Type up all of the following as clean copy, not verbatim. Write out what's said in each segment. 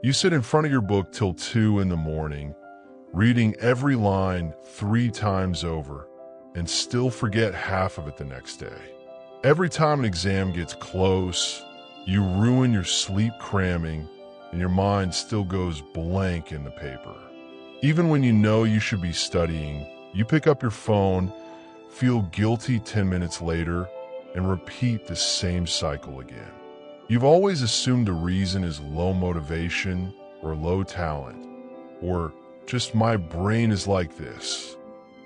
You sit in front of your book till 2 in the morning, reading every line 3 times over, and still forget half of it the next day. Every time an exam gets close, you ruin your sleep cramming, and your mind still goes blank in the paper. Even when you know you should be studying, you pick up your phone, feel guilty 10 minutes later, and repeat the same cycle again. You've always assumed the reason is low motivation or low talent, or just my brain is like this.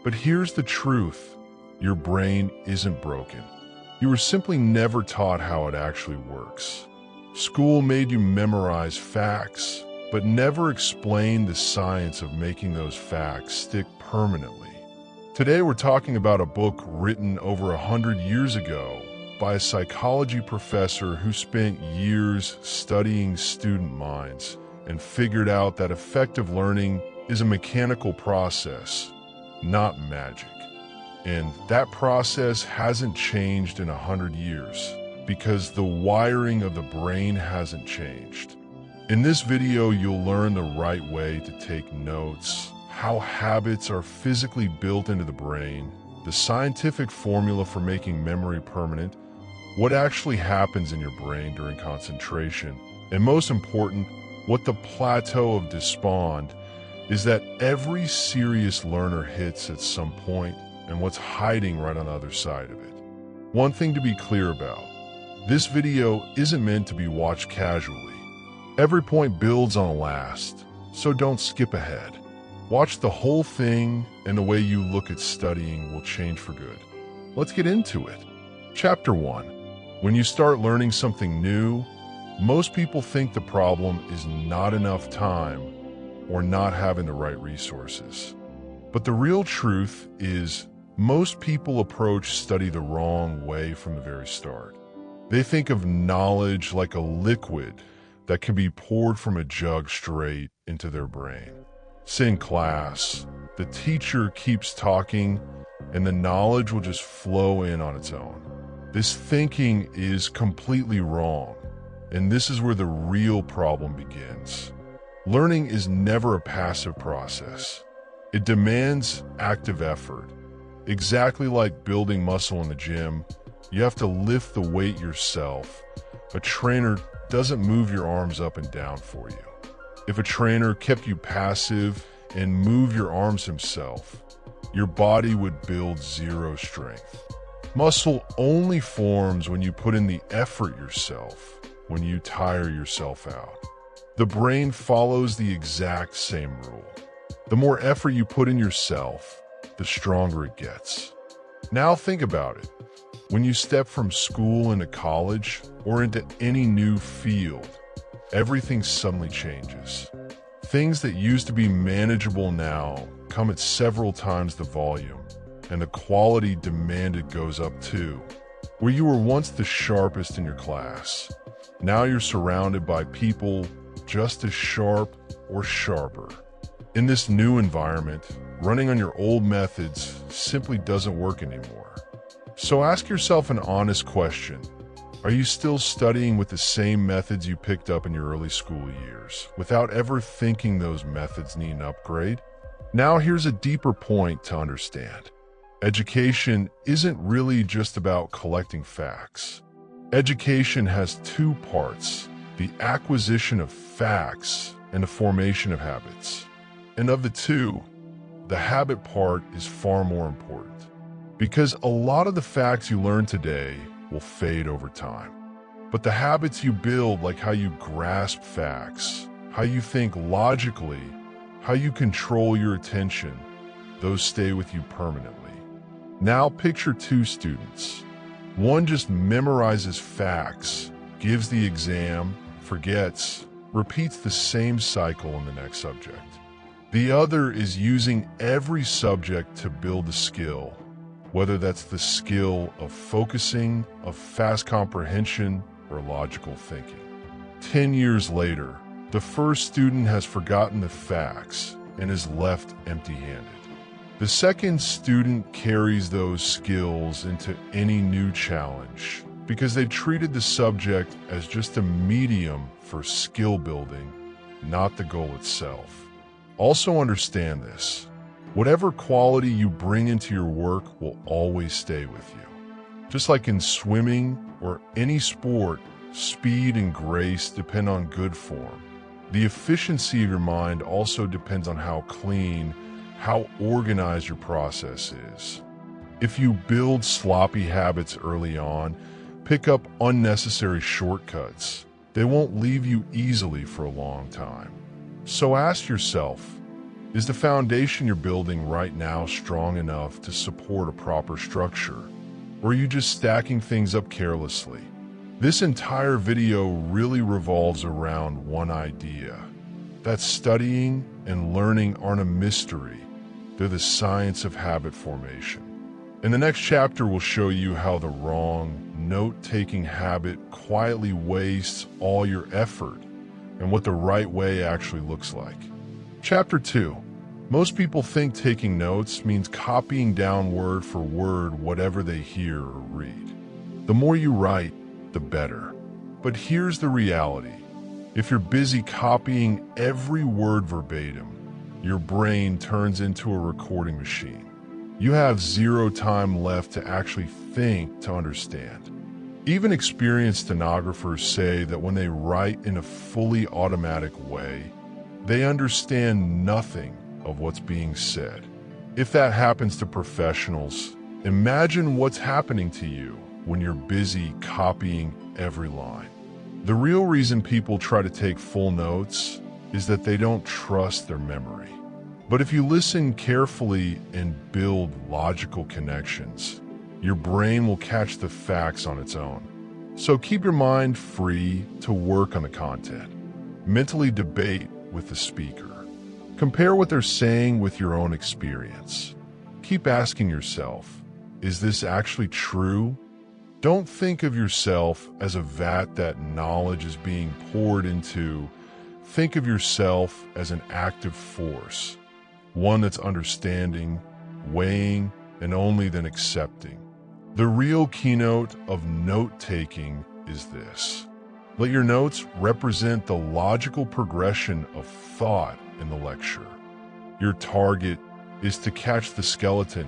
But here's the truth. Your brain isn't broken. You were simply never taught how it actually works. School made you memorize facts, but never explained the science of making those facts stick permanently. Today we're talking about a book written over 100 years ago by a psychology professor who spent years studying student minds and figured out that effective learning is a mechanical process, not magic. And that process hasn't changed in 100 years because the wiring of the brain hasn't changed. In this video, you'll learn the right way to take notes, how habits are physically built into the brain, the scientific formula for making memory permanent, what actually happens in your brain during concentration, and most important, what the plateau of despond is that every serious learner hits at some point and what's hiding right on the other side of it. One thing to be clear about, this video isn't meant to be watched casually. Every point builds on the last, so don't skip ahead. Watch the whole thing and the way you look at studying will change for good. Let's get into it. Chapter 1. When you start learning something new, most people think the problem is not enough time or not having the right resources. But the real truth is most people approach study the wrong way from the very start. They think of knowledge like a liquid that can be poured from a jug straight into their brain. Say in class, the teacher keeps talking and the knowledge will just flow in on its own. This thinking is completely wrong, and this is where the real problem begins. Learning is never a passive process. It demands active effort. Exactly like building muscle in the gym, you have to lift the weight yourself. A trainer doesn't move your arms up and down for you. If a trainer kept you passive and moved your arms himself, your body would build zero strength. Muscle only forms when you put in the effort yourself, when you tire yourself out. The brain follows the exact same rule. The more effort you put in yourself, the stronger it gets. Now think about it. When you step from school into college or into any new field, everything suddenly changes. Things that used to be manageable now come at several times the volume, and the quality demanded goes up too. Where you were once the sharpest in your class, now you're surrounded by people just as sharp or sharper. In this new environment, running on your old methods simply doesn't work anymore. So ask yourself an honest question. Are you still studying with the same methods you picked up in your early school years, without ever thinking those methods need an upgrade? Now here's a deeper point to understand. Education isn't really just about collecting facts. Education has two parts, the acquisition of facts and the formation of habits. And of the two, the habit part is far more important. Because a lot of the facts you learn today will fade over time. But the habits you build, like how you grasp facts, how you think logically, how you control your attention, those stay with you permanently. Now picture two students. One just memorizes facts, gives the exam, forgets, repeats the same cycle in the next subject. The other is using every subject to build a skill, whether that's the skill of focusing, of fast comprehension, or logical thinking. 10 years later, the first student has forgotten the facts and is left empty-handed. The second student carries those skills into any new challenge because they treated the subject as just a medium for skill building not the goal itself. Also understand this. Whatever quality you bring into your work will always stay with you. Just like in swimming or any sport, speed and grace depend on good form. The efficiency of your mind also depends on how clean, how organized your process is. If you build sloppy habits early on, pick up unnecessary shortcuts, they won't leave you easily for a long time. So ask yourself, is the foundation you're building right now strong enough to support a proper structure? Or are you just stacking things up carelessly? This entire video really revolves around one idea, that studying and learning aren't a mystery, they're the science of habit formation. In the next chapter, we'll show you how the wrong, note-taking habit quietly wastes all your effort and what the right way actually looks like. Chapter 2. Most people think taking notes means copying down word for word whatever they hear or read. The more you write, the better. But here's the reality. If you're busy copying every word verbatim, your brain turns into a recording machine. You have zero time left to actually think to understand. Even experienced stenographers say that when they write in a fully automatic way, they understand nothing of what's being said. If that happens to professionals, imagine what's happening to you when you're busy copying every line. The real reason people try to take full notes is that they don't trust their memory. But if you listen carefully and build logical connections, your brain will catch the facts on its own. So keep your mind free to work on the content. Mentally debate with the speaker. Compare what they're saying with your own experience. Keep asking yourself, is this actually true? Don't think of yourself as a vat that knowledge is being poured into. Think of yourself as an active force, one that's understanding, weighing, and only then accepting. The real keynote of note-taking is this. Let your notes represent the logical progression of thought in the lecture. Your target is to catch the skeleton,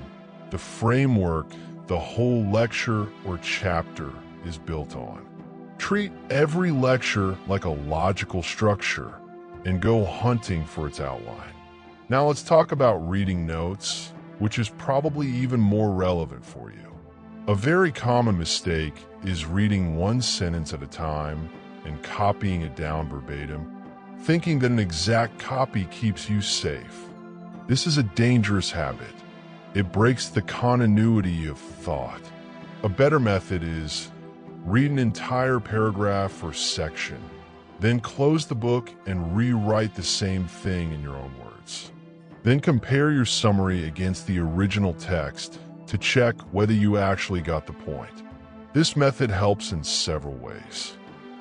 the framework the whole lecture or chapter is built on. Treat every lecture like a logical structure and go hunting for its outline. Now let's talk about reading notes, which is probably even more relevant for you. A very common mistake is reading one sentence at a time and copying it down verbatim, thinking that an exact copy keeps you safe. This is a dangerous habit. It breaks the continuity of thought. A better method is read an entire paragraph or section, then close the book and rewrite the same thing in your own words. Then compare your summary against the original text to check whether you actually got the point. This method helps in several ways.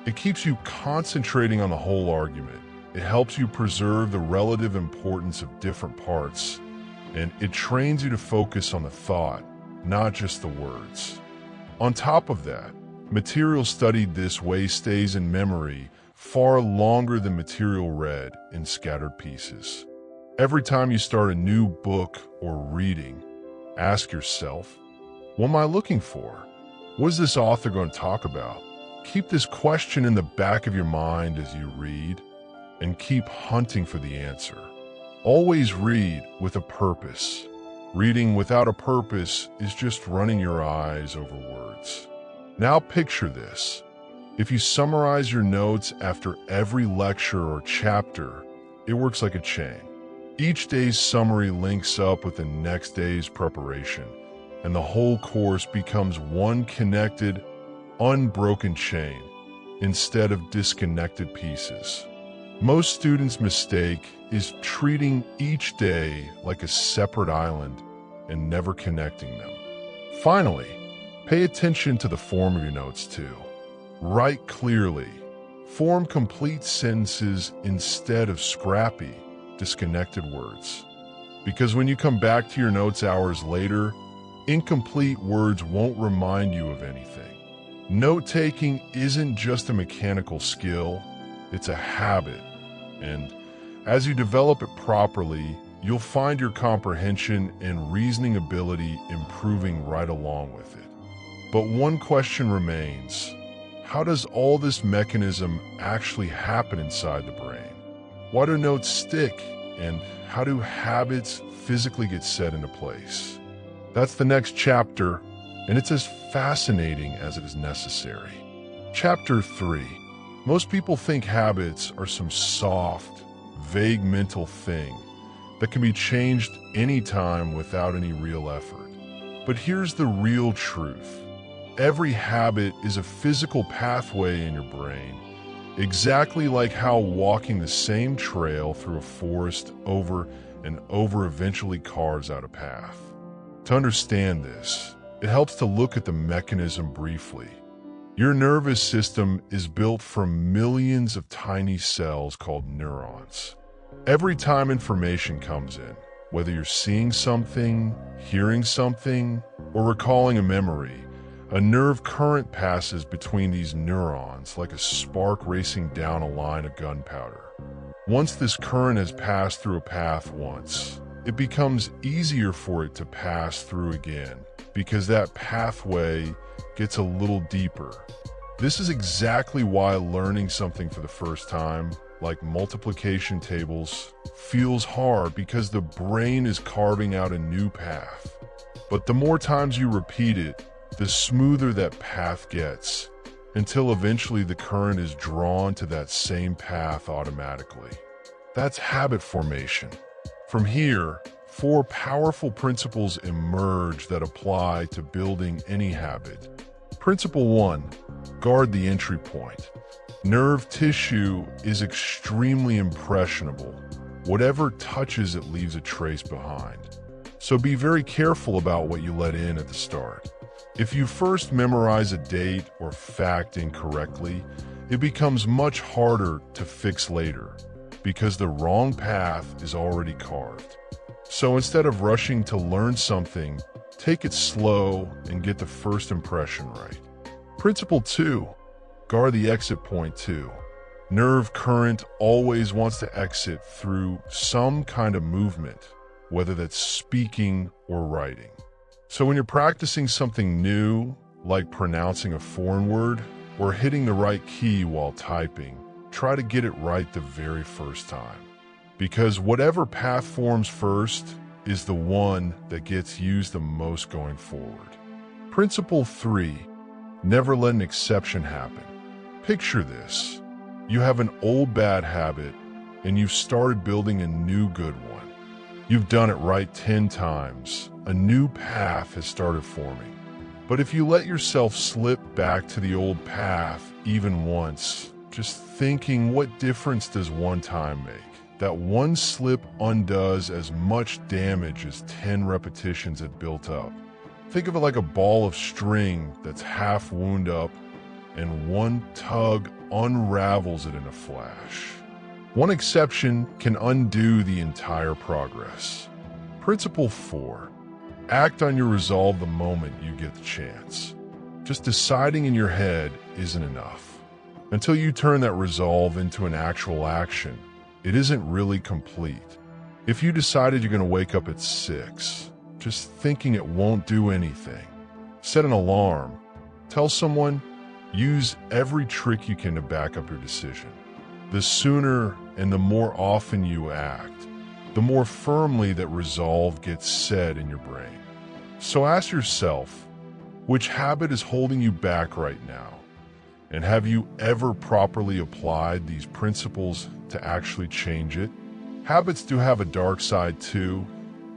It keeps you concentrating on the whole argument. It helps you preserve the relative importance of different parts, and it trains you to focus on the thought, not just the words. On top of that, material studied this way stays in memory far longer than material read in scattered pieces. Every time you start a new book or reading, ask yourself, what am I looking for? What is this author going to talk about? Keep this question in the back of your mind as you read, and keep hunting for the answer. Always read with a purpose. Reading without a purpose is just running your eyes over words. Now picture this. If you summarize your notes after every lecture or chapter, it works like a chain. Each day's summary links up with the next day's preparation, and the whole course becomes one connected, unbroken chain instead of disconnected pieces. Most students' mistake is treating each day like a separate island and never connecting them. Finally, pay attention to the form of your notes too. Write clearly. Form complete sentences instead of scrappy, disconnected words. Because when you come back to your notes hours later, incomplete words won't remind you of anything. Note-taking isn't just a mechanical skill, it's a habit. And as you develop it properly, you'll find your comprehension and reasoning ability improving right along with it. But one question remains: how does all this mechanism actually happen inside the brain? Why do notes stick? And how do habits physically get set into place? That's the next chapter, and it's as fascinating as it is necessary. Chapter 3. Most people think habits are some soft, vague mental thing that can be changed anytime without any real effort. But here's the real truth. Every habit is a physical pathway in your brain, exactly like how walking the same trail through a forest over and over eventually carves out a path. To understand this, it helps to look at the mechanism briefly. Your nervous system is built from millions of tiny cells called neurons. Every time information comes in, whether you're seeing something, hearing something, or recalling a memory, a nerve current passes between these neurons like a spark racing down a line of gunpowder. Once this current has passed through a path once, it becomes easier for it to pass through again because that pathway gets a little deeper. This is exactly why learning something for the first time, like multiplication tables, feels hard, because the brain is carving out a new path. But the more times you repeat it, the smoother that path gets, until eventually the current is drawn to that same path automatically. That's habit formation. From here, 4 powerful principles emerge that apply to building any habit. Principle 1, guard the entry point. Nerve tissue is extremely impressionable. Whatever touches it leaves a trace behind. So be very careful about what you let in at the start. If you first memorize a date or fact incorrectly, it becomes much harder to fix later because the wrong path is already carved. So instead of rushing to learn something, take it slow and get the first impression right. Principle 2, guard the exit point too. Nerve current always wants to exit through some kind of movement, whether that's speaking or writing. So when you're practicing something new, like pronouncing a foreign word or hitting the right key while typing, try to get it right the very first time. Because whatever path forms first is the one that gets used the most going forward. Principle 3, never let an exception happen. Picture this. You have an old bad habit and you've started building a new good one. You've done it right 10 times. A new path has started forming. But if you let yourself slip back to the old path even once, just thinking, what difference does one time make? That one slip undoes as much damage as 10 repetitions had built up. Think of it like a ball of string that's half wound up, and one tug unravels it in a flash. One exception can undo the entire progress. Principle 4, act on your resolve the moment you get the chance. Just deciding in your head isn't enough. Until you turn that resolve into an actual action, it isn't really complete. If you decided you're going to wake up at 6, just thinking it won't do anything. Set an alarm. Tell someone, use every trick you can to back up your decision. The sooner and the more often you act, the more firmly that resolve gets set in your brain. So ask yourself, which habit is holding you back right now? And have you ever properly applied these principles to actually change it? Habits do have a dark side too.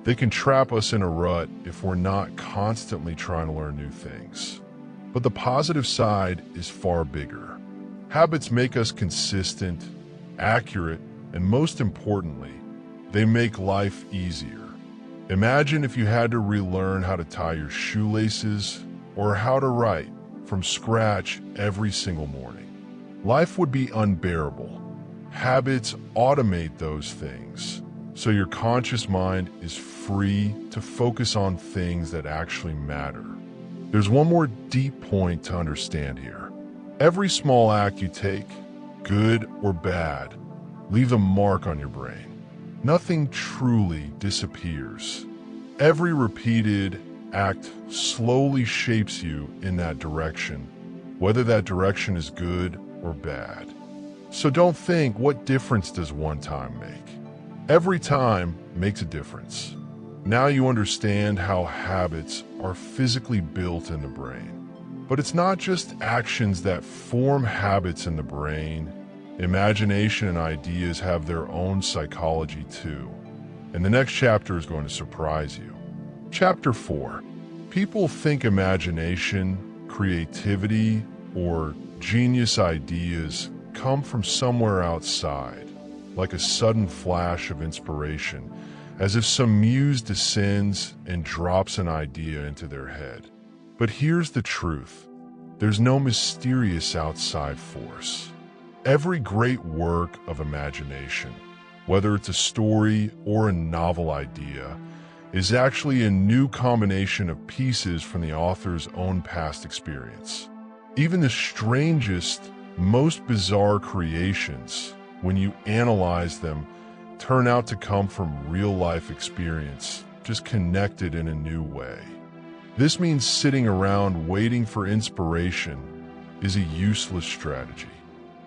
They can trap us in a rut if we're not constantly trying to learn new things. But the positive side is far bigger. Habits make us consistent, accurate, and most importantly, they make life easier. Imagine if you had to relearn how to tie your shoelaces or how to write from scratch every single morning. Life would be unbearable. Habits automate those things, so your conscious mind is free to focus on things that actually matter. There's one more deep point to understand here. Every small act you take, good or bad, leave a mark on your brain. Nothing truly disappears. Every repeated act slowly shapes you in that direction, whether that direction is good or bad. So don't think, what difference does one time make? Every time makes a difference. Now you understand how habits are physically built in the brain. But it's not just actions that form habits in the brain. Imagination and ideas have their own psychology too. And the next chapter is going to surprise you. Chapter 4. People think imagination, creativity, or genius ideas come from somewhere outside, like a sudden flash of inspiration, as if some muse descends and drops an idea into their head. But here's the truth. There's no mysterious outside force. Every great work of imagination, whether it's a story or a novel idea, is actually a new combination of pieces from the author's own past experience. Even the strangest, most bizarre creations, when you analyze them, turn out to come from real-life experience, just connected in a new way. This means sitting around waiting for inspiration is a useless strategy.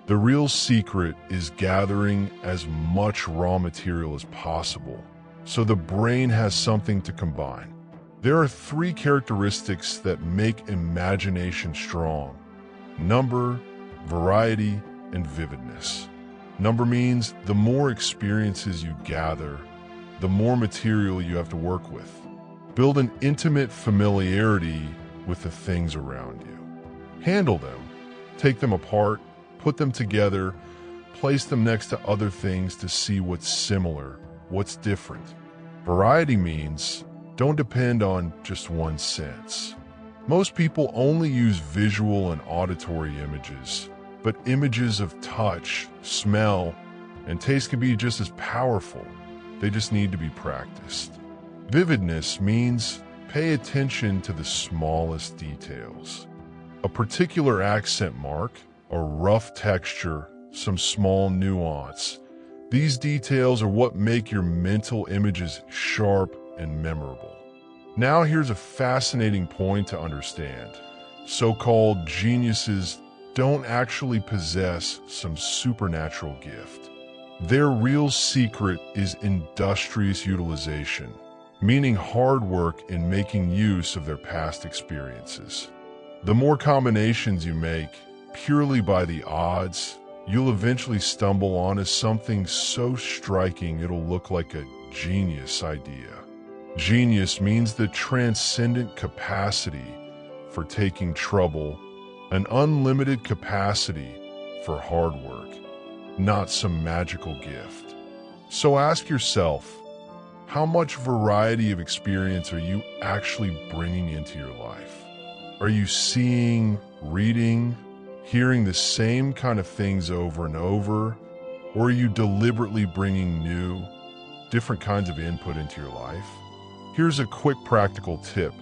The real secret is gathering as much raw material as possible, so the brain has something to combine. There are 3 characteristics that make imagination strong: number, variety, and vividness. Number means the more experiences you gather, the more material you have to work with. Build an intimate familiarity with the things around you. Handle them, take them apart, put them together, place them next to other things to see what's similar, what's different. Variety means don't depend on just one sense. Most people only use visual and auditory images, but images of touch, smell, and taste can be just as powerful. They just need to be practiced. Vividness means pay attention to the smallest details. A particular accent mark, a rough texture, some small nuance. These details are what make your mental images sharp and memorable. Now here's a fascinating point to understand. So-called geniuses don't actually possess some supernatural gift. Their real secret is industrious utilization, meaning hard work in making use of their past experiences. The more combinations you make, purely by the odds, you'll eventually stumble onto something so striking it'll look like a genius idea. Genius means the transcendent capacity for taking trouble, an unlimited capacity for hard work, not some magical gift. So ask yourself, how much variety of experience are you actually bringing into your life? Are you seeing, reading, hearing the same kind of things over and over? Or are you deliberately bringing new, different kinds of input into your life? Here's a quick practical tip.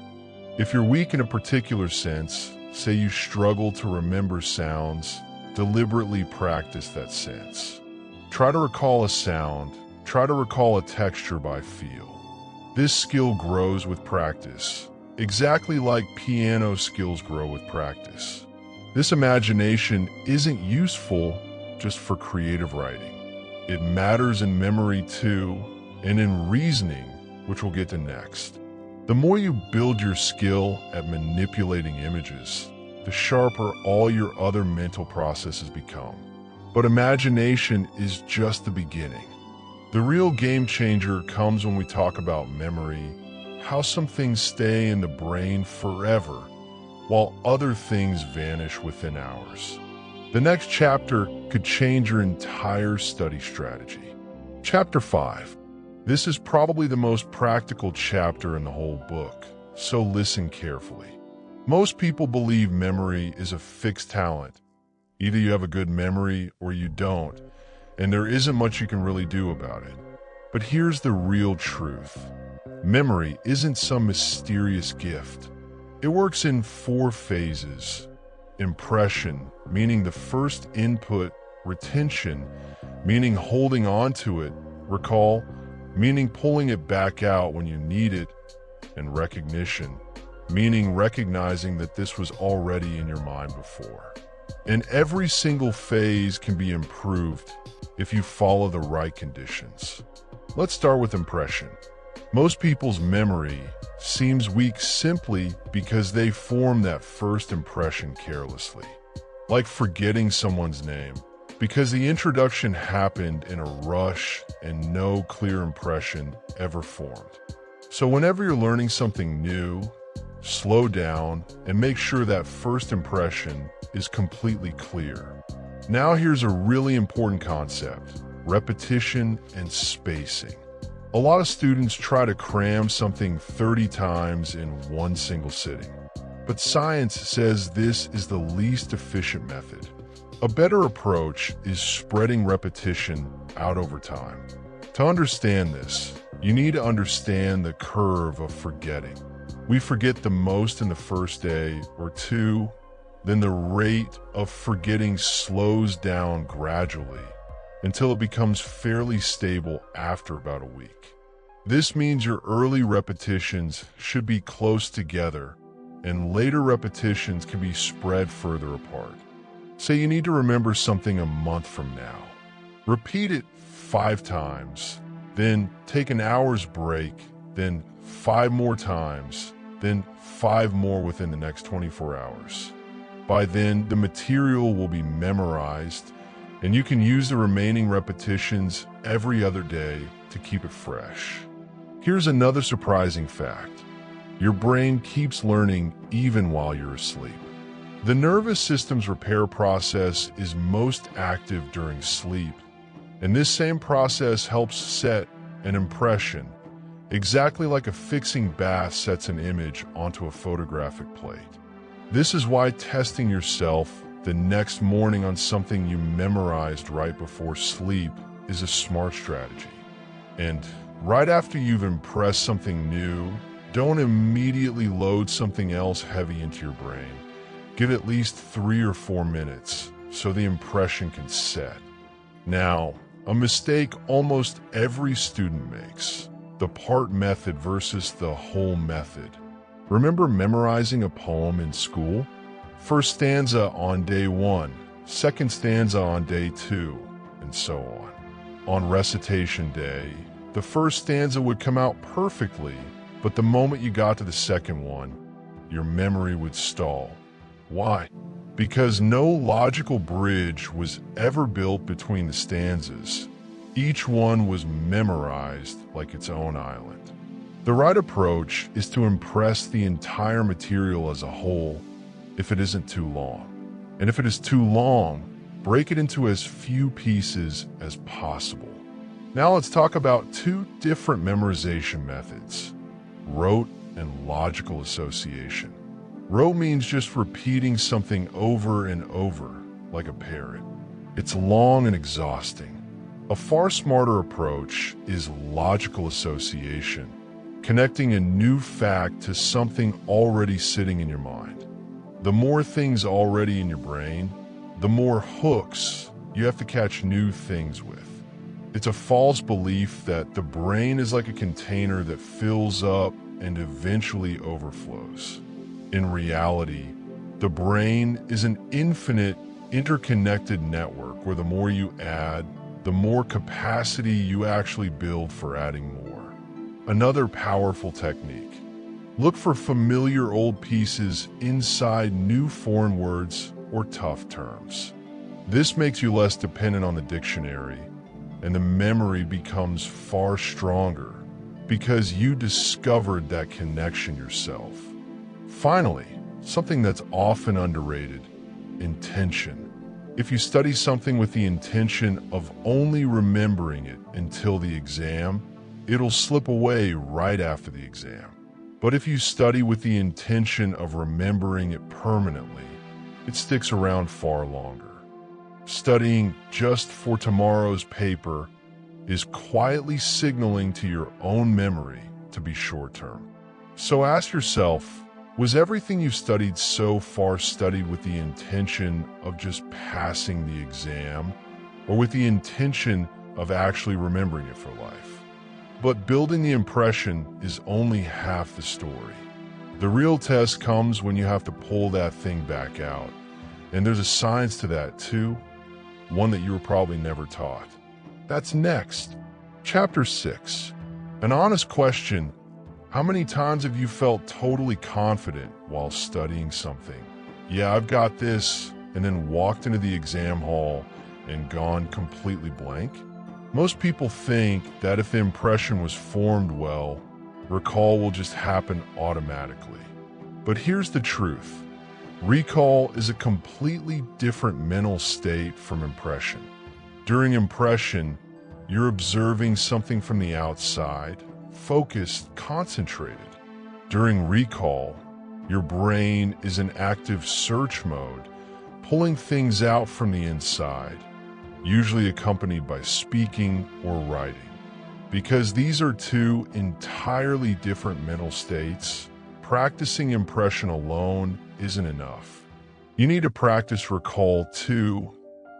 If you're weak in a particular sense, say you struggle to remember sounds, deliberately practice that sense. Try to recall a sound, try to recall a texture by feel. This skill grows with practice, exactly like piano skills grow with practice. This imagination isn't useful just for creative writing. It matters in memory too, and in reasoning, which we'll get to next. The more you build your skill at manipulating images, the sharper all your other mental processes become. But imagination is just the beginning. The real game changer comes when we talk about memory, how some things stay in the brain forever, while other things vanish within hours. The next chapter could change your entire study strategy. Chapter 5. This is probably the most practical chapter in the whole book, so listen carefully. Most people believe memory is a fixed talent. Either you have a good memory or you don't, and there isn't much you can really do about it. But here's the real truth. Memory isn't some mysterious gift. It works in 4 phases. Impression, meaning the first input retention, meaning holding on to it, recall, meaning pulling it back out when you need it, and recognition, meaning recognizing that this was already in your mind before. And every single phase can be improved if you follow the right conditions. Let's start with impression. Most people's memory seems weak simply because they form that first impression carelessly, like forgetting someone's name, because the introduction happened in a rush and no clear impression ever formed. So whenever you're learning something new, slow down and make sure that first impression is completely clear. Now here's a really important concept: repetition and spacing. A lot of students try to cram something 30 times in one single sitting, but science says this is the least efficient method. A better approach is spreading repetition out over time. To understand this, you need to understand the curve of forgetting. We forget the most in the first day or two, then the rate of forgetting slows down gradually until it becomes fairly stable after about a week. This means your early repetitions should be close together, and later repetitions can be spread further apart. Say you need to remember something a month from now. Repeat it 5 times, then take an hour's break, then 5 more times, then 5 more within the next 24 hours. By then, the material will be memorized, and you can use the remaining repetitions every other day to keep it fresh. Here's another surprising fact. Your brain keeps learning even while you're asleep. The nervous system's repair process is most active during sleep, and this same process helps set an impression, exactly like a fixing bath sets an image onto a photographic plate. This is why testing yourself the next morning on something you memorized right before sleep is a smart strategy. And right after you've impressed something new, don't immediately load something else heavy into your brain. Give at least 3 or 4 minutes so the impression can set. Now, a mistake almost every student makes: the part method versus the whole method. Remember memorizing a poem in school? First stanza on day 1, second stanza on day 2, and so on. On recitation day, the first stanza would come out perfectly, but the moment you got to the second one, your memory would stall. Why? Because no logical bridge was ever built between the stanzas. Each one was memorized like its own island. The right approach is to impress the entire material as a whole if it isn't too long. And if it is too long, break it into as few pieces as possible. Now let's talk about 2 different memorization methods: rote and logical association. Rote means just repeating something over and over, like a parrot. It's long and exhausting. A far smarter approach is logical association, connecting a new fact to something already sitting in your mind. The more things already in your brain, the more hooks you have to catch new things with. It's a false belief that the brain is like a container that fills up and eventually overflows. In reality, the brain is an infinite, interconnected network where the more you add, the more capacity you actually build for adding more. Another powerful technique: look for familiar old pieces inside new foreign words or tough terms. This makes you less dependent on the dictionary, and the memory becomes far stronger because you discovered that connection yourself. Finally, something that's often underrated: intention. If you study something with the intention of only remembering it until the exam, it'll slip away right after the exam. But if you study with the intention of remembering it permanently, it sticks around far longer. Studying just for tomorrow's paper is quietly signaling to your own memory to be short-term. So ask yourself, was everything you studied so far studied with the intention of just passing the exam, or with the intention of actually remembering it for life. But building the impression is only half the story. The real test comes when you have to pull that thing back out. And there's a science to that too, one that you were probably never taught. That's next. Chapter 6. An honest question. How many times have you felt totally confident while studying something? Yeah, I've got this, and then walked into the exam hall and gone completely blank? Most people think that if the impression was formed well, recall will just happen automatically. But here's the truth. Recall is a completely different mental state from impression. During impression, you're observing something from the outside, focused, concentrated. During recall, your brain is in active search mode, pulling things out from the inside, usually accompanied by speaking or writing. Because these are two entirely different mental states, practicing impression alone isn't enough. You need to practice recall too,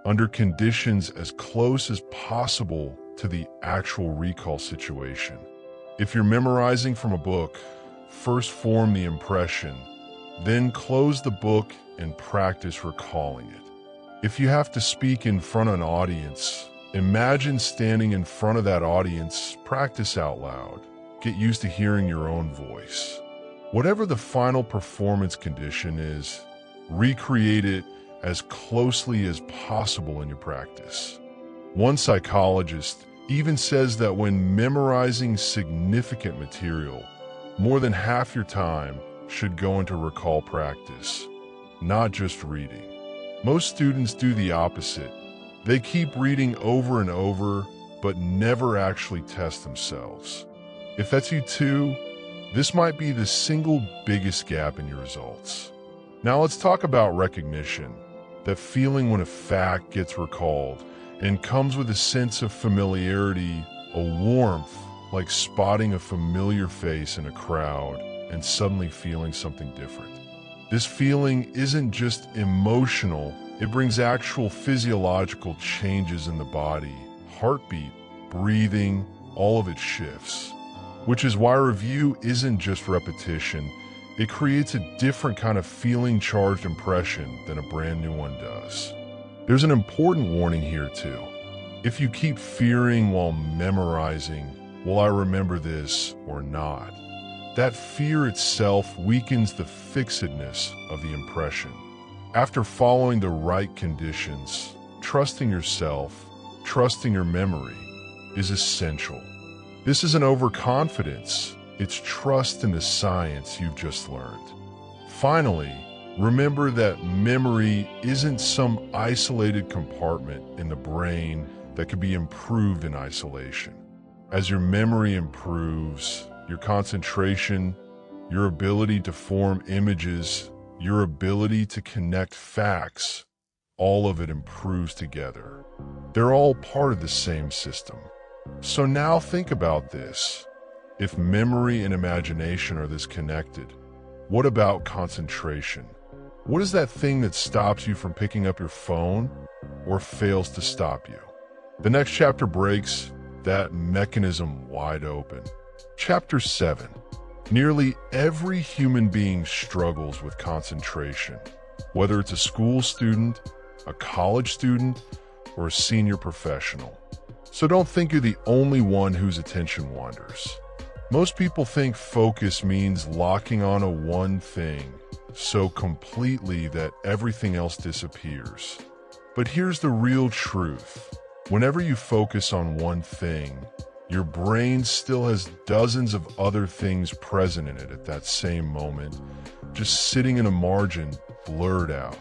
under conditions as close as possible to the actual recall situation. If you're memorizing from a book, first form the impression, then close the book and practice recalling it. If you have to speak in front of an audience, imagine standing in front of that audience, practice out loud, get used to hearing your own voice. Whatever the final performance condition is, recreate it as closely as possible in your practice. One psychologist even says that when memorizing significant material, more than half your time should go into recall practice, not just reading. Most students do the opposite. They keep reading over and over, but never actually test themselves. If that's you too, this might be the single biggest gap in your results. Now let's talk about recognition, that feeling when a fact gets recalled and comes with a sense of familiarity, a warmth, like spotting a familiar face in a crowd and suddenly feeling something different. This feeling isn't just emotional, it brings actual physiological changes in the body, heartbeat, breathing, all of it shifts. Which is why review isn't just repetition, it creates a different kind of feeling-charged impression than a brand new one does. There's an important warning here too. If you keep fearing while memorizing, will I remember this or not? That fear itself weakens the fixedness of the impression. After following the right conditions, trusting yourself, trusting your memory is essential. This isn't overconfidence, it's trust in the science you've just learned. Finally, remember that memory isn't some isolated compartment in the brain that can be improved in isolation. As your memory improves, your concentration, your ability to form images, your ability to connect facts, all of it improves together. They're all part of the same system. So now think about this. If memory and imagination are this connected, what about concentration? What is that thing that stops you from picking up your phone or fails to stop you? The next chapter breaks that mechanism wide open. Chapter 7. Nearly every human being struggles with concentration, whether it's a school student, a college student, or a senior professional. So don't think you're the only one whose attention wanders. Most people think focus means locking on a one thing so completely that everything else disappears. But here's the real truth. Whenever you focus on one thing, your brain still has dozens of other things present in it at that same moment, just sitting in a margin, blurred out.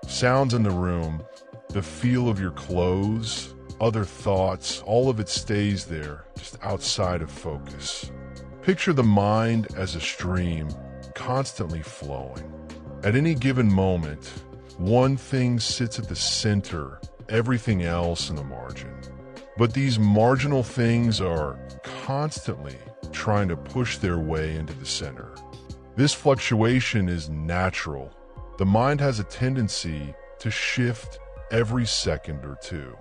Sounds in the room, the feel of your clothes, other thoughts, all of it stays there, just outside of focus. Picture the mind as a stream, constantly flowing. At any given moment, one thing sits at the center, everything else in the margin. But these marginal things are constantly trying to push their way into the center. This fluctuation is natural. The mind has a tendency to shift every second or two.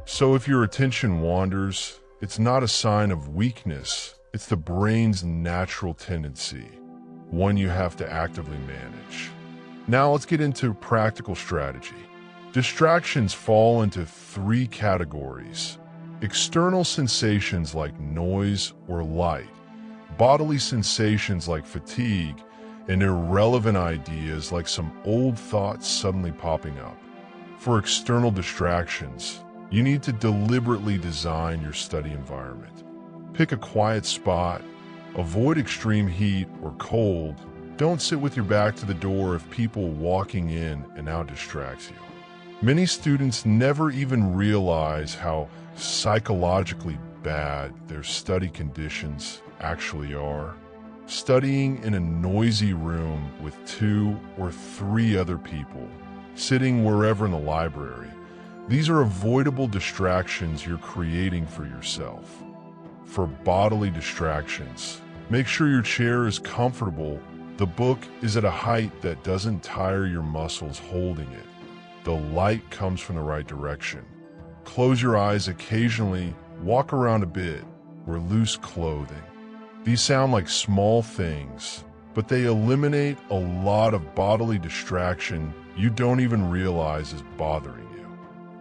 So if your attention wanders, it's not a sign of weakness, it's the brain's natural tendency, one you have to actively manage. Now let's get into practical strategy. Distractions fall into 3 categories: external sensations like noise or light, bodily sensations like fatigue, and irrelevant ideas like some old thoughts suddenly popping up. For external distractions, you need to deliberately design your study environment. Pick a quiet spot, avoid extreme heat or cold. Don't sit with your back to the door if people walking in and out distracts you. Many students never even realize how psychologically bad their study conditions actually are. Studying in a noisy room with 2 or 3 other people, sitting wherever in the library, these are avoidable distractions you're creating for yourself. For bodily distractions, make sure your chair is comfortable. The book is at a height that doesn't tire your muscles holding it. The light comes from the right direction. Close your eyes occasionally, walk around a bit, wear loose clothing. These sound like small things, but they eliminate a lot of bodily distraction you don't even realize is bothering you.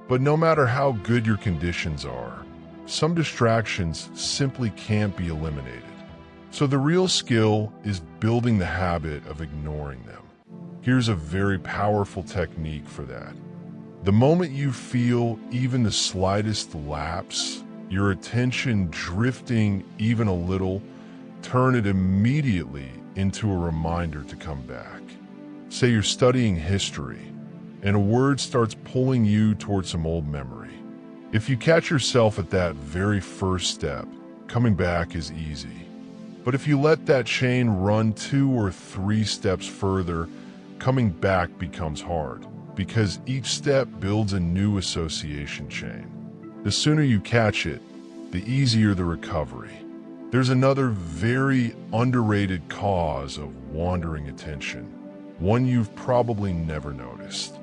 But no matter how good your conditions are, some distractions simply can't be eliminated. So the real skill is building the habit of ignoring them. Here's a very powerful technique for that. The moment you feel even the slightest lapse, your attention drifting even a little, turn it immediately into a reminder to come back. Say you're studying history, and a word starts pulling you towards some old memory. If you catch yourself at that very first step, coming back is easy. But if you let that chain run 2 or 3 steps further, coming back becomes hard, because each step builds a new association chain. The sooner you catch it, the easier the recovery. There's another very underrated cause of wandering attention, one you've probably never noticed.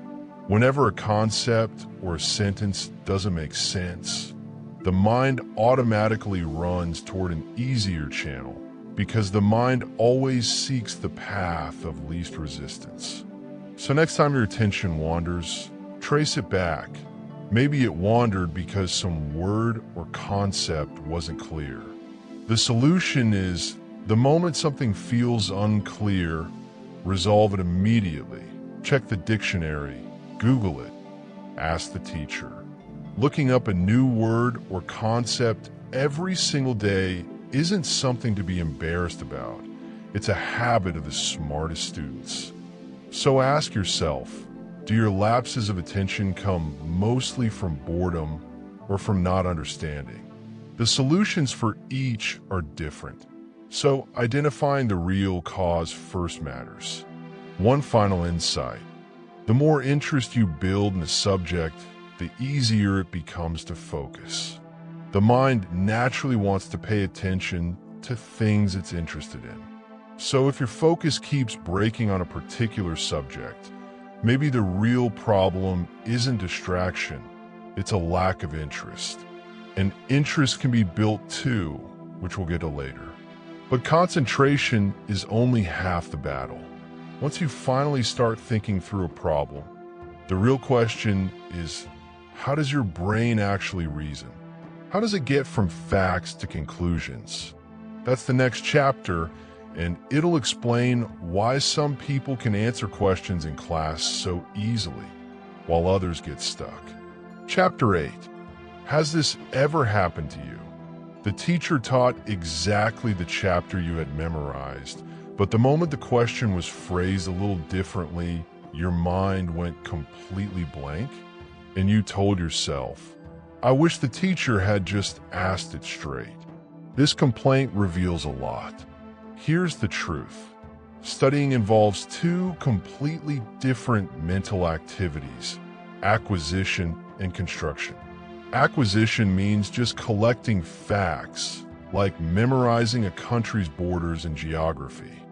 Whenever a concept or a sentence doesn't make sense, the mind automatically runs toward an easier channel, because the mind always seeks the path of least resistance. So next time your attention wanders, trace it back. Maybe it wandered because some word or concept wasn't clear. The solution is, the moment something feels unclear, resolve it immediately. Check the dictionary, Google it, ask the teacher. Looking up a new word or concept every single day isn't something to be embarrassed about. It's a habit of the smartest students. So ask yourself, do your lapses of attention come mostly from boredom or from not understanding? The solutions for each are different, so identifying the real cause first matters. One final insight: the more interest you build in a subject, the easier it becomes to focus. The mind naturally wants to pay attention to things it's interested in. So if your focus keeps breaking on a particular subject, maybe the real problem isn't distraction, it's a lack of interest. And interest can be built too, which we'll get to later. But concentration is only half the battle. Once you finally start thinking through a problem, the real question is, how does your brain actually reason? How does it get from facts to conclusions? That's the next chapter, and it'll explain why some people can answer questions in class so easily, while others get stuck. Chapter 8. Has this ever happened to you? The teacher taught exactly the chapter you had memorized, but the moment the question was phrased a little differently, your mind went completely blank, and you told yourself, I wish the teacher had just asked it straight. This complaint reveals a lot. Here's the truth. Studying involves 2 completely different mental activities: acquisition and construction. Acquisition means just collecting facts, like memorizing a country's borders and geography.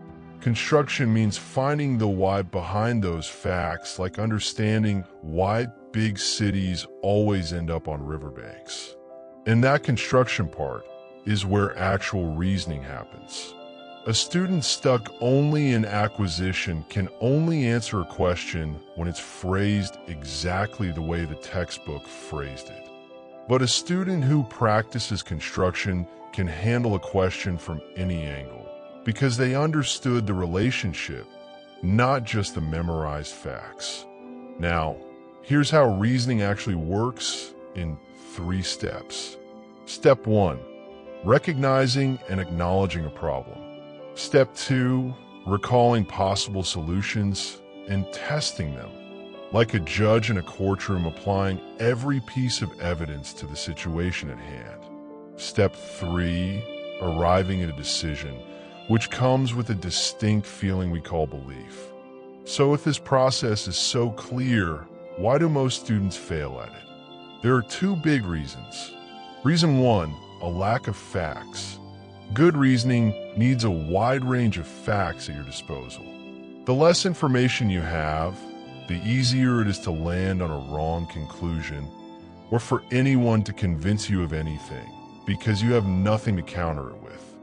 Construction means finding the why behind those facts, like understanding why big cities always end up on riverbanks. And that construction part is where actual reasoning happens. A student stuck only in acquisition can only answer a question when it's phrased exactly the way the textbook phrased it. But a student who practices construction can handle a question from any angle because they understood the relationship, not just the memorized facts. Now, here's how reasoning actually works in 3 steps. Step 1, recognizing and acknowledging a problem. Step 2, recalling possible solutions and testing them. Like a judge in a courtroom applying every piece of evidence to the situation at hand. Step 3, arriving at a decision, which comes with a distinct feeling we call belief. So if this process is so clear, why do most students fail at it? There are 2 big reasons. Reason 1, a lack of facts. Good reasoning needs a wide range of facts at your disposal. The less information you have, the easier it is to land on a wrong conclusion or for anyone to convince you of anything because you have nothing to counter it with.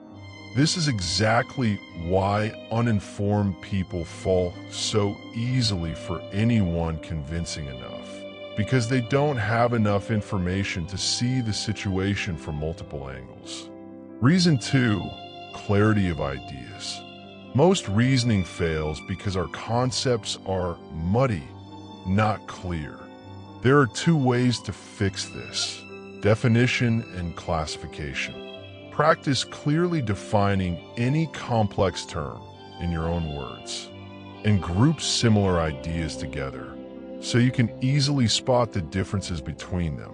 This is exactly why uninformed people fall so easily for anyone convincing enough, because they don't have enough information to see the situation from multiple angles. Reason 2, clarity of ideas. Most reasoning fails because our concepts are muddy, not clear. There are 2 ways to fix this: definition and classification. Practice clearly defining any complex term in your own words and group similar ideas together so you can easily spot the differences between them.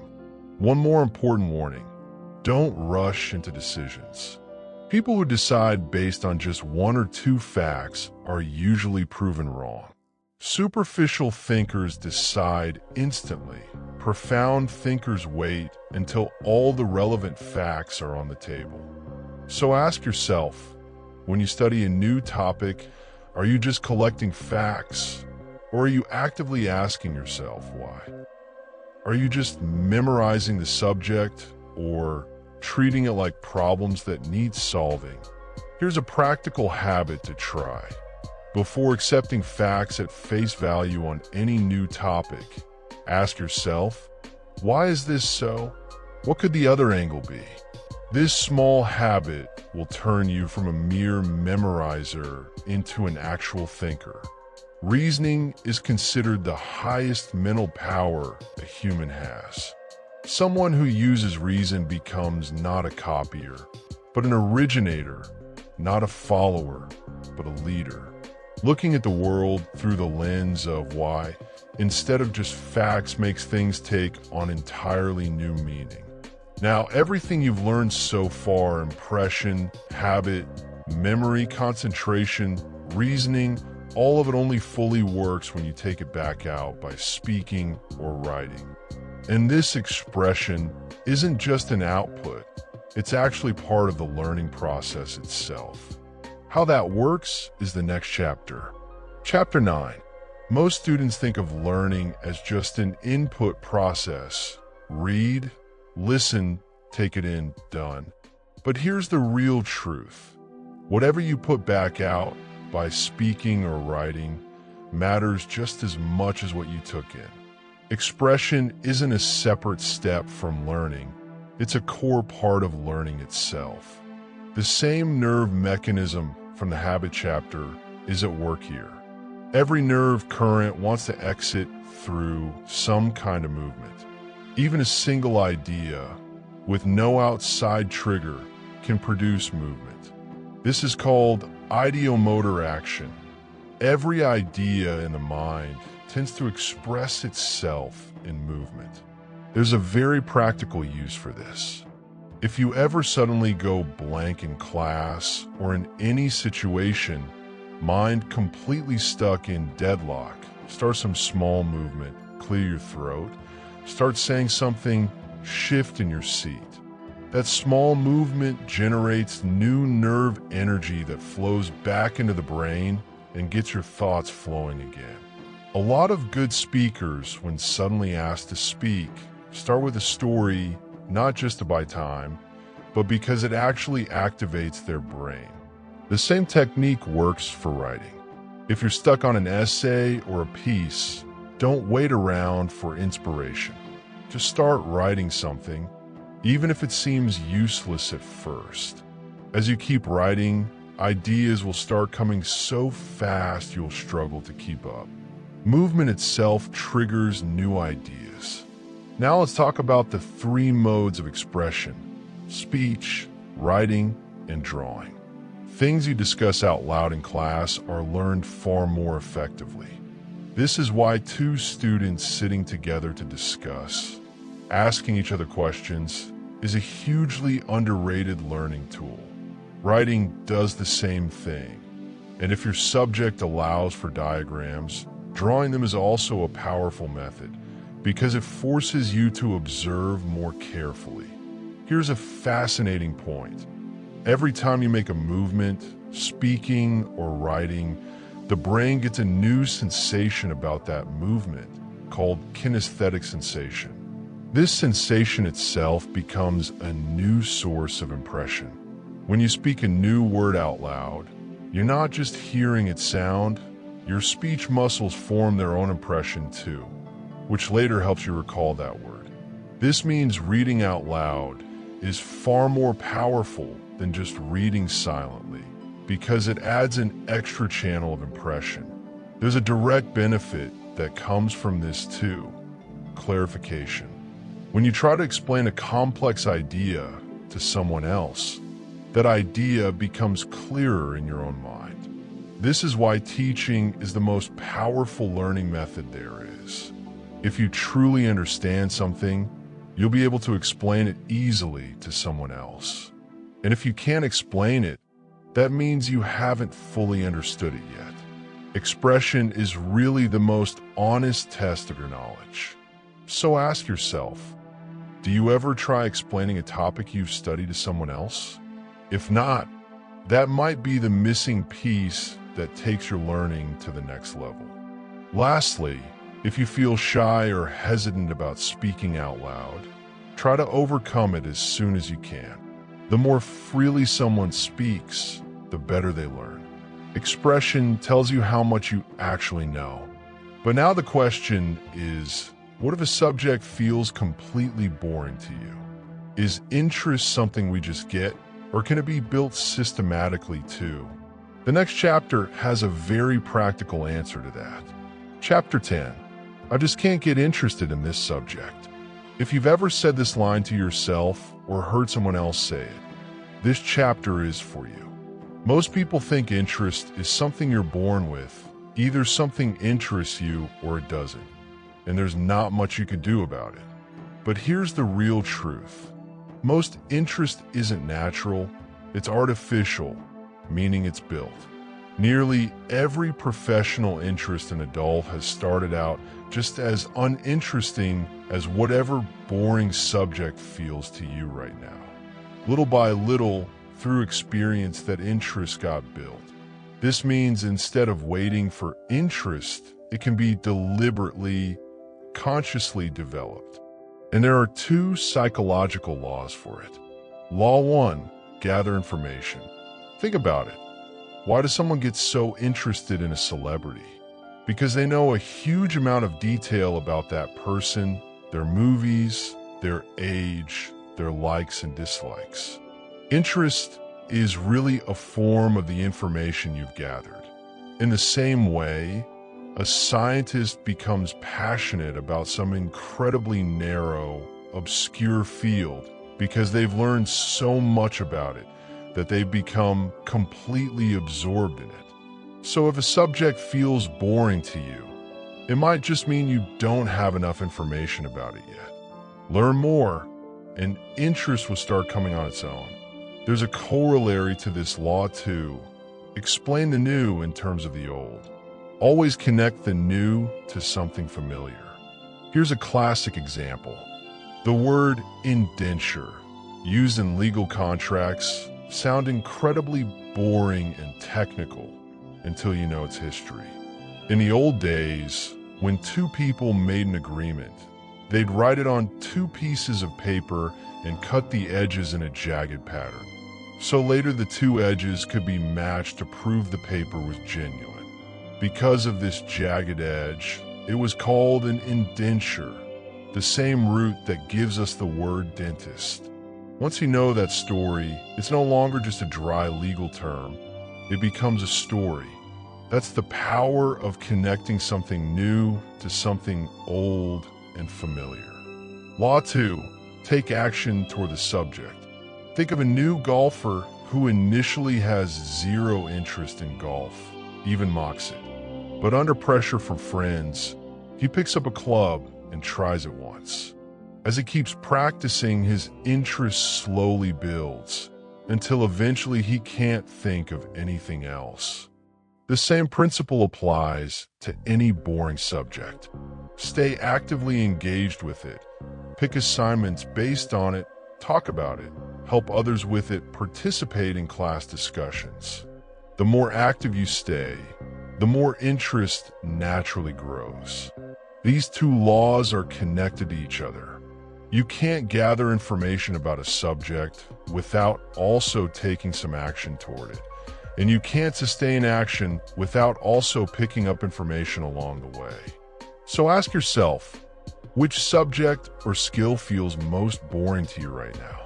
One more important warning: don't rush into decisions. People who decide based on just 1 or 2 facts are usually proven wrong. Superficial thinkers decide instantly. Profound thinkers wait until all the relevant facts are on the table. So ask yourself, when you study a new topic, are you just collecting facts, or are you actively asking yourself why? Are you just memorizing the subject, or treating it like problems that need solving? Here's a practical habit to try. Before accepting facts at face value on any new topic, ask yourself, why is this so? What could the other angle be? This small habit will turn you from a mere memorizer into an actual thinker. Reasoning is considered the highest mental power a human has. Someone who uses reason becomes not a copier, but an originator, not a follower, but a leader. Looking at the world through the lens of why, instead of just facts, makes things take on entirely new meaning. Now, everything you've learned so far, impression, habit, memory, concentration, reasoning, all of it only fully works when you take it back out by speaking or writing. And this expression isn't just an output, it's actually part of the learning process itself. How that works is the next chapter. Chapter 9. Most students think of learning as just an input process. Read, listen, take it in, done. But here's the real truth. Whatever you put back out by speaking or writing matters just as much as what you took in. Expression isn't a separate step from learning. It's a core part of learning itself. The same nerve mechanism from the habit chapter is at work here. Every nerve current wants to exit through some kind of movement. Even a single idea with no outside trigger can produce movement. This is called ideomotor action. Every idea in the mind tends to express itself in movement. There's a very practical use for this. If you ever suddenly go blank in class or in any situation, mind completely stuck in deadlock, start some small movement, clear your throat, start saying something, shift in your seat. That small movement generates new nerve energy that flows back into the brain and gets your thoughts flowing again. A lot of good speakers, when suddenly asked to speak, start with a story, not just to buy time, but because it actually activates their brain. The same technique works for writing. If you're stuck on an essay or a piece, don't wait around for inspiration. Just start writing something, even if it seems useless at first. As you keep writing, ideas will start coming so fast you'll struggle to keep up. Movement itself triggers new ideas. Now let's talk about the 3 modes of expression: speech, writing, and drawing. Things you discuss out loud in class are learned far more effectively. This is why 2 students sitting together to discuss, asking each other questions, is a hugely underrated learning tool. Writing does the same thing, and if your subject allows for diagrams, drawing them is also a powerful method because it forces you to observe more carefully. Here's a fascinating point. Every time you make a movement, speaking or writing, the brain gets a new sensation about that movement called kinesthetic sensation. This sensation itself becomes a new source of impression. When you speak a new word out loud, you're not just hearing its sound, your speech muscles form their own impression too, which later helps you recall that word. This means reading out loud is far more powerful than just reading silently because it adds an extra channel of impression. There's a direct benefit that comes from this too: clarification. When you try to explain a complex idea to someone else, that idea becomes clearer in your own mind. This is why teaching is the most powerful learning method there is. If you truly understand something, you'll be able to explain it easily to someone else. And if you can't explain it, that means you haven't fully understood it yet. Expression is really the most honest test of your knowledge. So ask yourself, do you ever try explaining a topic you've studied to someone else? If not, that might be the missing piece that takes your learning to the next level. Lastly, if you feel shy or hesitant about speaking out loud, try to overcome it as soon as you can. The more freely someone speaks, the better they learn. Expression tells you how much you actually know. But now the question is, what if a subject feels completely boring to you? Is interest something we just get, or can it be built systematically too? The next chapter has a very practical answer to that. Chapter 10, I just can't get interested in this subject. If you've ever said this line to yourself or heard someone else say it, this chapter is for you. Most people think interest is something you're born with. Either something interests you or it doesn't, and there's not much you can do about it. But here's the real truth. Most interest isn't natural, it's artificial, meaning it's built. Nearly every professional interest an adult has started out just as uninteresting as whatever boring subject feels to you right now. Little by little, through experience, that interest got built. This means instead of waiting for interest, it can be deliberately, consciously developed. And there are 2 psychological laws for it. Law 1, gather information. Think about it. Why does someone get so interested in a celebrity? Because they know a huge amount of detail about that person, their movies, their age, their likes and dislikes. Interest is really a form of the information you've gathered. In the same way, a scientist becomes passionate about some incredibly narrow, obscure field because they've learned so much about it that they've become completely absorbed in it. So if a subject feels boring to you, it might just mean you don't have enough information about it yet. Learn more, and interest will start coming on its own. There's a corollary to this law too. Explain the new in terms of the old. Always connect the new to something familiar. Here's a classic example. The word indenture, used in legal contracts, sound incredibly boring and technical until you know its history. In the old days, When two people made an agreement, they'd write it on two pieces of paper and cut the edges in a jagged pattern. So later the two edges could be matched to prove the paper was genuine. Because of this jagged edge, it was called an indenture, the same root that gives us the word dentist. Once you know that story, it's no longer just a dry legal term. It becomes a story. That's the power of connecting something new to something old and familiar. Law 2. Take action toward the subject. Think of a new golfer who initially has zero interest in golf, even mocks it. But under pressure from friends, he picks up a club and tries it once. As he keeps practicing, his interest slowly builds until eventually he can't think of anything else. The same principle applies to any boring subject. Stay actively engaged with it. Pick assignments based on it, talk about it, help others with it, participate in class discussions. The more active you stay, the more interest naturally grows. These two laws are connected to each other. You can't gather information about a subject without also taking some action toward it. And you can't sustain action without also picking up information along the way. So ask yourself, which subject or skill feels most boring to you right now?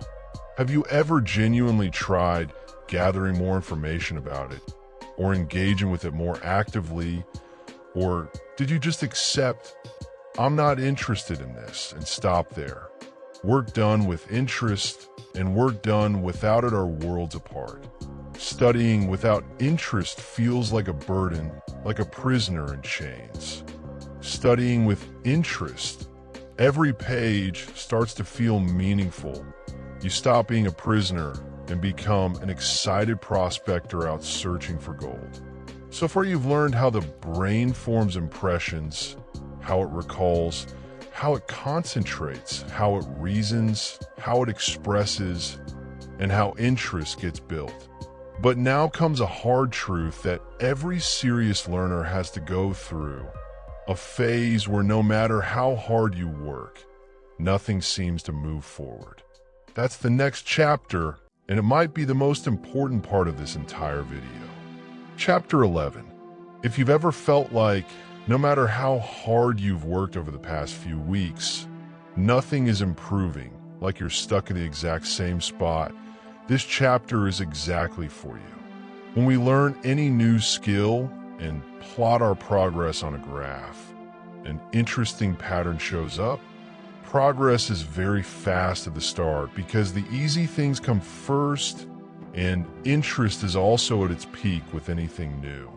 Have you ever genuinely tried gathering more information about it, or engaging with it more actively? Or did you just accept, I'm not interested in this, and stop there? Work done with interest and work done without it are worlds apart. Studying without interest feels like a burden, like a prisoner in chains. Studying with interest, every page starts to feel meaningful. You stop being a prisoner and become an excited prospector out searching for gold. So far you've learned how the brain forms impressions, how it recalls, how it concentrates, how it reasons, how it expresses, and how interest gets built. But now comes a hard truth that every serious learner has to go through, a phase where no matter how hard you work, nothing seems to move forward. That's the next chapter, and it might be the most important part of this entire video. Chapter 11. If you've ever felt like, no matter how hard you've worked over the past few weeks, nothing is improving, like you're stuck in the exact same spot, this chapter is exactly for you. When we learn any new skill and plot our progress on a graph, an interesting pattern shows up. Progress is very fast at the start because the easy things come first, and interest is also at its peak with anything new.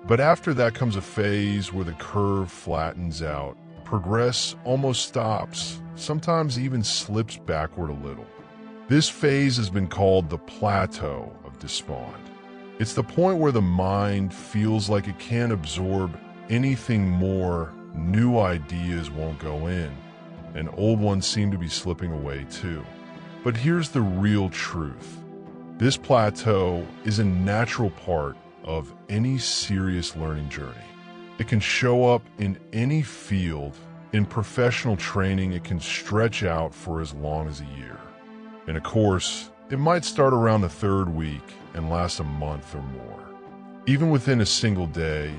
But after that comes a phase where the curve flattens out. Progress almost stops, sometimes even slips backward a little. This phase has been called the plateau of despond. It's the point where the mind feels like it can't absorb anything more, new ideas won't go in, and old ones seem to be slipping away too. But here's the real truth. This plateau is a natural part of any serious learning journey. It can show up in any field. In professional training, it can stretch out for as long as a year. And of course, it might start around the third week and last a month or more. Even within a single day,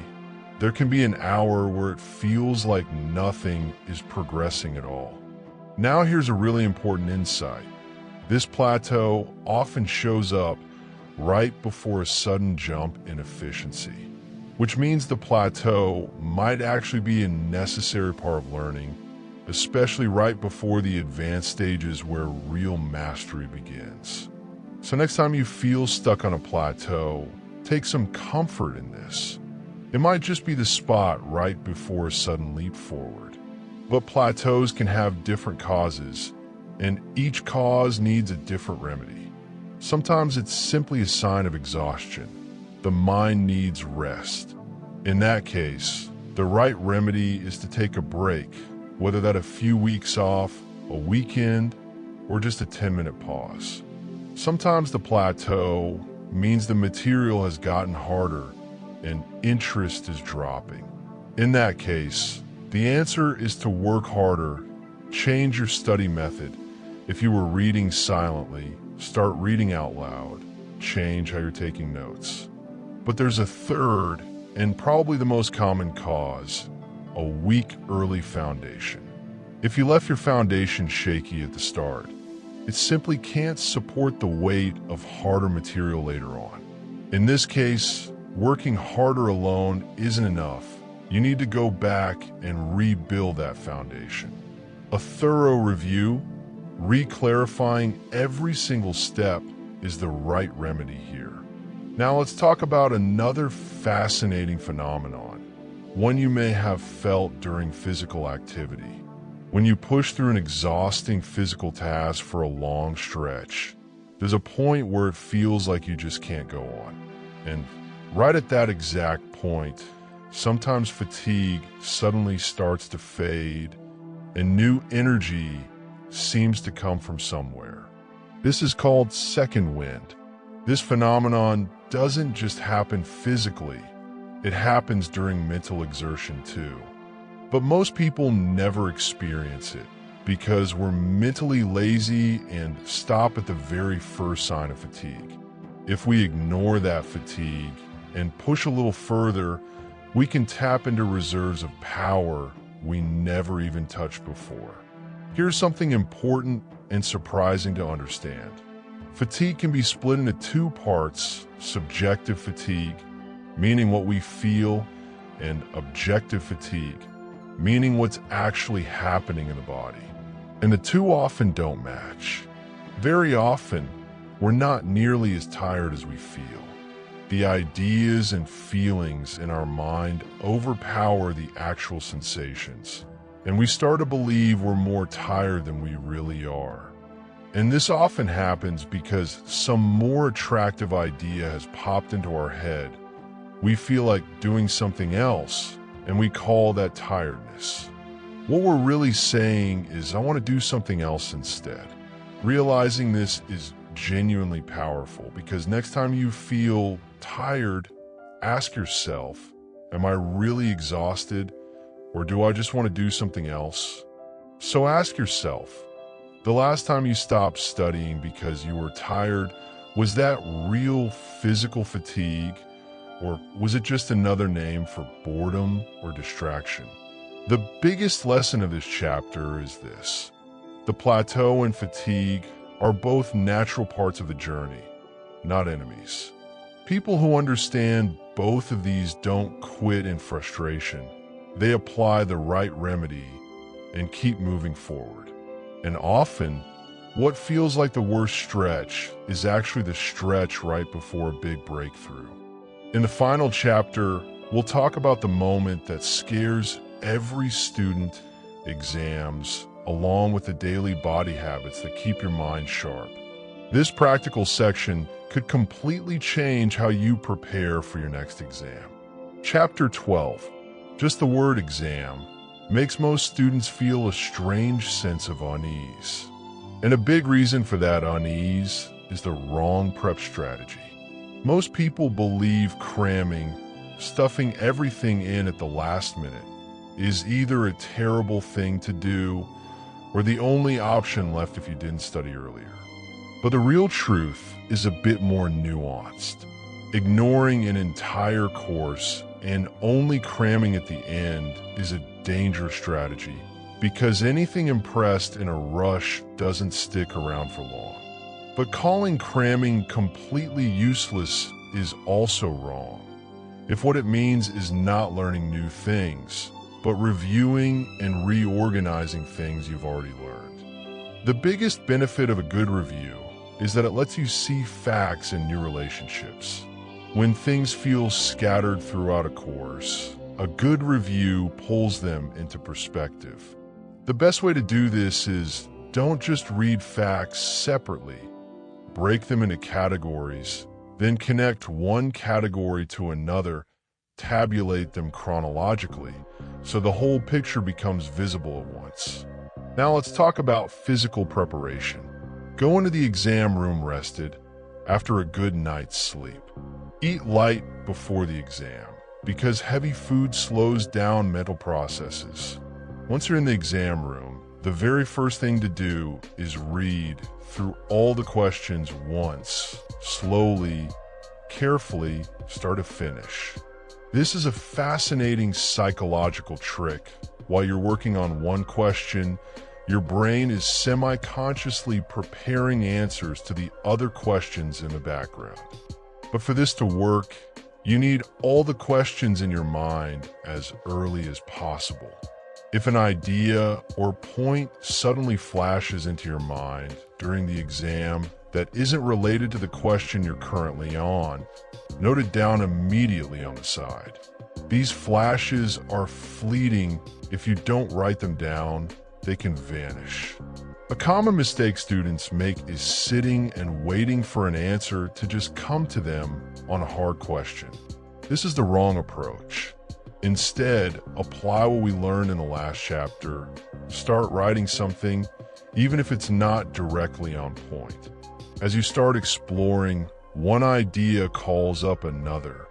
there can be an hour where it feels like nothing is progressing at all. Now here's a really important insight. This plateau often shows up right before a sudden jump in efficiency, which means the plateau might actually be a necessary part of learning, especially right before the advanced stages where real mastery begins. So next time you feel stuck on a plateau, take some comfort in this. It might just be the spot right before a sudden leap forward. But plateaus can have different causes, and each cause needs a different remedy. Sometimes it's simply a sign of exhaustion. The mind needs rest. In that case, the right remedy is to take a break, whether that a few weeks off, a weekend, or just a 10-minute pause. Sometimes the plateau means the material has gotten harder and interest is dropping. In that case, The answer is to work harder, change your study method. If you were reading silently, start reading out loud, change how you're taking notes. But there's a third, and probably the most common cause, a weak early foundation. If you left your foundation shaky at the start, it simply can't support the weight of harder material later on. In this case, working harder alone isn't enough. You need to go back and rebuild that foundation. A thorough review, re-clarifying every single step, is the right remedy here. Now let's talk about another fascinating phenomenon, one you may have felt during physical activity. When you push through an exhausting physical task for a long stretch, there's a point where it feels like you just can't go on. And right at that exact point, sometimes fatigue suddenly starts to fade and new energy seems to come from somewhere. This is called second wind. This phenomenon doesn't just happen physically, it happens during mental exertion too. But most people never experience it because we're mentally lazy and stop at the very first sign of fatigue. If we ignore that fatigue and push a little further, we can tap into reserves of power we never even touched before. Here's something important and surprising to understand. Fatigue can be split into two parts: subjective fatigue, meaning what we feel, and objective fatigue, meaning what's actually happening in the body. And the two often don't match. Very often, we're not nearly as tired as we feel. The ideas and feelings in our mind overpower the actual sensations, and we start to believe we're more tired than we really are. And this often happens because some more attractive idea has popped into our head. We feel like doing something else, and we call that tiredness. What we're really saying is, I want to do something else instead. Realizing this is genuinely powerful because next time you feel tired, ask yourself, am I really exhausted, or do I just want to do something else? So ask yourself, the last time you stopped studying because you were tired, was that real physical fatigue, or was it just another name for boredom or distraction? The biggest lesson of this chapter is this: the plateau and fatigue are both natural parts of the journey, not enemies. People who understand both of these don't quit in frustration. They apply the right remedy and keep moving forward. And often, what feels like the worst stretch is actually the stretch right before a big breakthrough. In the final chapter, we'll talk about the moment that scares every student: exams, along with the daily body habits that keep your mind sharp. This practical section could completely change how you prepare for your next exam. Chapter 12. Just the word exam makes most students feel a strange sense of unease. And a big reason for that unease is the wrong prep strategy. Most people believe cramming, stuffing everything in at the last minute, is either a terrible thing to do or the only option left if you didn't study earlier. But the real truth is a bit more nuanced. Ignoring an entire course and only cramming at the end is a dangerous strategy because anything impressed in a rush doesn't stick around for long. But calling cramming completely useless is also wrong, if what it means is not learning new things, but reviewing and reorganizing things you've already learned. The biggest benefit of a good review is that it lets you see facts in new relationships. When things feel scattered throughout a course, a good review pulls them into perspective. The best way to do this is don't just read facts separately. Break them into categories, then connect one category to another, tabulate them chronologically, so the whole picture becomes visible at once. Now let's talk about physical preparation. Go into the exam room rested after a good night's sleep. Eat light before the exam. because heavy food slows down mental processes. Once you're in the exam room, the very first thing to do is read through all the questions once, slowly, carefully, start to finish. This is a fascinating psychological trick. While you're working on one question, your brain is semi-consciously preparing answers to the other questions in the background. But for this to work, you need all the questions in your mind as early as possible. If an idea or point suddenly flashes into your mind during the exam that isn't related to the question you're currently on, note it down immediately on the side. These flashes are fleeting. If you don't write them down, they can vanish. A common mistake students make is sitting and waiting for an answer to just come to them on a hard question. This is the wrong approach. Instead, apply what we learned in the last chapter. Start writing something, even if it's not directly on point. As you start exploring, one idea calls up another,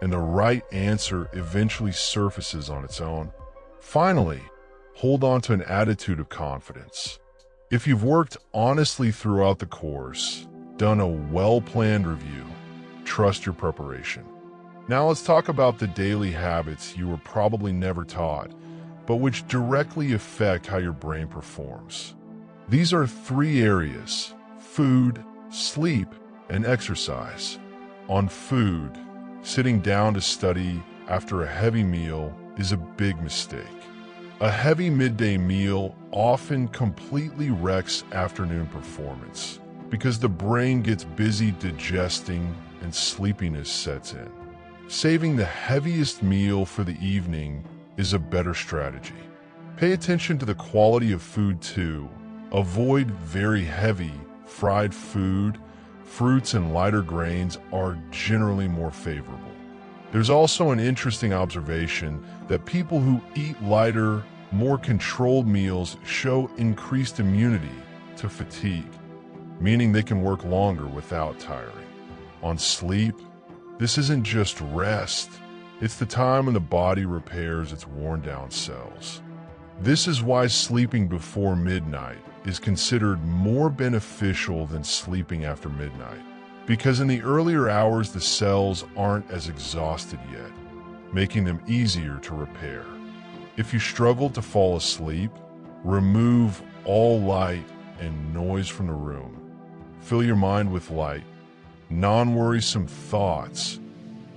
and the right answer eventually surfaces on its own. Finally, hold on to an attitude of confidence. If you've worked honestly throughout the course, done a well-planned review, trust your preparation. Now let's talk about the daily habits you were probably never taught, but which directly affect how your brain performs. These are 3 areas: food, sleep, and exercise. On food, sitting down to study after a heavy meal is a big mistake. A heavy midday meal often completely wrecks afternoon performance because the brain gets busy digesting and sleepiness sets in. Saving the heaviest meal for the evening is a better strategy. Pay attention to the quality of food too. Avoid very heavy, fried food. Fruits and lighter grains are generally more favorable. There's also an interesting observation that people who eat lighter, more controlled meals show increased immunity to fatigue, meaning they can work longer without tiring. On sleep, this isn't just rest, it's the time when the body repairs its worn-down cells. This is why sleeping before midnight is considered more beneficial than sleeping after midnight, because in the earlier hours the cells aren't as exhausted yet, making them easier to repair. If you struggle to fall asleep, remove all light and noise from the room. Fill your mind with light, non-worrisome thoughts.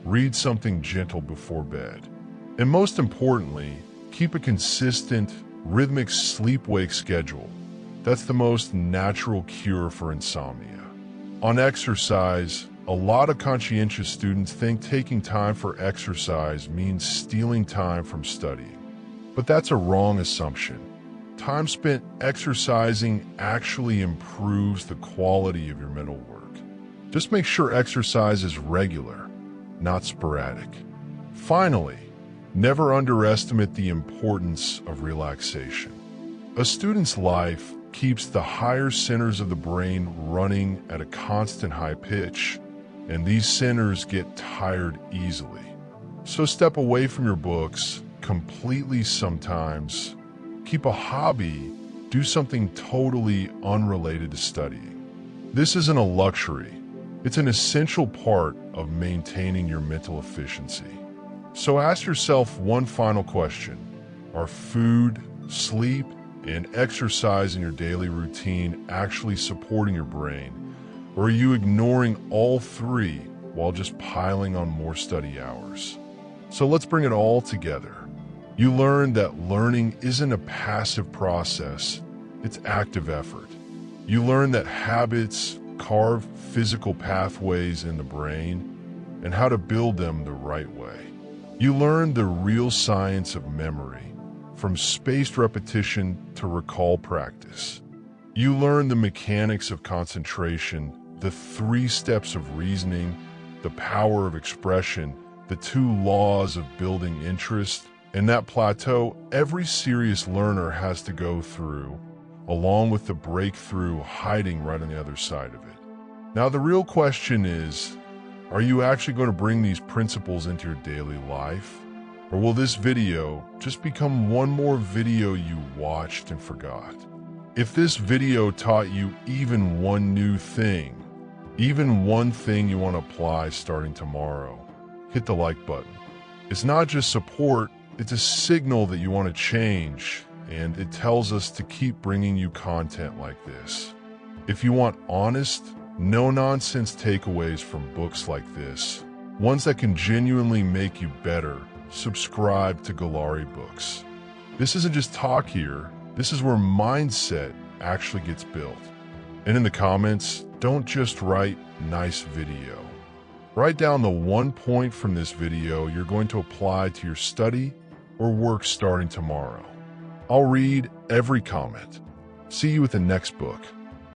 Read something gentle before bed. And most importantly, keep a consistent, rhythmic sleep-wake schedule. That's the most natural cure for insomnia. On exercise, a lot of conscientious students think taking time for exercise means stealing time from studying. But that's a wrong assumption. Time spent exercising actually improves the quality of your mental work. Just make sure exercise is regular, not sporadic. Finally, never underestimate the importance of relaxation. A student's life keeps the higher centers of the brain running at a constant high pitch, and these centers get tired easily. So step away from your books completely sometimes. Keep a hobby, do something totally unrelated to studying. This isn't a luxury. It's an essential part of maintaining your mental efficiency. So ask yourself one final question. Are food, sleep, and exercise in your daily routine actually supporting your brain? Or are you ignoring all 3 while just piling on more study hours? So let's bring it all together. You learned that learning isn't a passive process, it's active effort. You learned that habits carve physical pathways in the brain and how to build them the right way. You learned the real science of memory, from spaced repetition to recall practice. You learned the mechanics of concentration, the 3 steps of reasoning, the power of expression, the 2 laws of building interest, and that plateau every serious learner has to go through, along with the breakthrough hiding right on the other side of it. Now the real question is, Are you actually going to bring these principles into your daily life? Or will this video just become one more video you watched and forgot? If this video taught you even one new thing, even one thing you want to apply starting tomorrow, hit the like button. It's not just support, it's a signal that you want to change, and it tells us to keep bringing you content like this. If you want honest, no-nonsense takeaways from books like this, ones that can genuinely make you better, subscribe to Gollari Books. This isn't just talk here, this is where mindset actually gets built. And in the comments, don't just write nice video. Write down the one point from this video you're going to apply to your study or work starting tomorrow. I'll read every comment. See you with the next book.